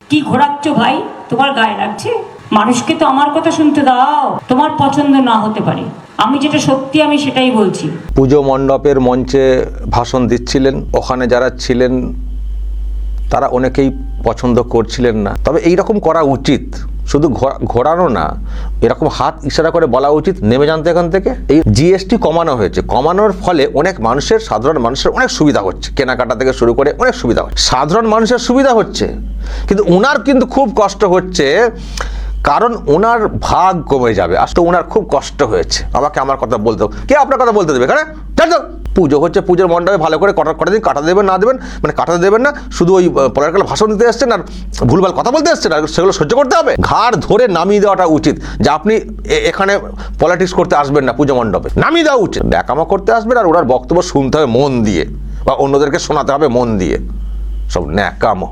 কি ঘোরাচ্ছ ভাই? তোমার গায়ে লাগছে? মানুষকে তো আমার কথা শুনতে দাও। তোমার পছন্দ না হতে পারে, আমি যেটা সত্যি আমি সেটাই বলছি। পুজো মণ্ডপের মঞ্চে ভাষণ দিচ্ছিলেন, ওখানে যারা ছিলেন তারা অনেকেই পছন্দ করছিলেন না। তবে এই রকম করা উচিত, শুধু ঘোরানো না, এরকম হাত ইশারা করে বলা উচিত নেমে যান এখান থেকে। এই জিএসটি কমানো হয়েছে, কমানোর ফলে অনেক মানুষের, সাধারণ মানুষের অনেক সুবিধা হচ্ছে, কেনাকাটা থেকে শুরু করে অনেক সুবিধা হচ্ছে, সাধারণ মানুষের সুবিধা হচ্ছে। কিন্তু ওনার কিন্তু খুব কষ্ট হচ্ছে, কারণ ওনার ভাগ কমে যাবে। আসলে ওনার খুব কষ্ট হয়েছে। আমাকে আমার কথা বলতে, কে আপনার কথা বলতে দেবে? এখানে পুজো হচ্ছে, পুজোর মণ্ডপে ভালো করে কটা দিন কাটা দেবেন, না দেবেন মানে কাটাতে দেবেন না, শুধু ওই পলিটিক্যাল ভাষণ দিতে এসছেন আর ভুলভাল কথা বলতে এসছেন, আর সেগুলো সহ্য করতে হবে। ঘাড় ধরে নামিয়ে দেওয়াটা উচিত যে আপনি এখানে পলিটিক্স করতে আসবেন না, পুজো মণ্ডপে নামিয়ে দেওয়া উচিত। ন্যাকামো করতে আসবেন আর ওনার বক্তব্য শুনতে হবে মন দিয়ে, বা অন্যদেরকে শোনাতে হবে মন দিয়ে। সব ন্যাকামো।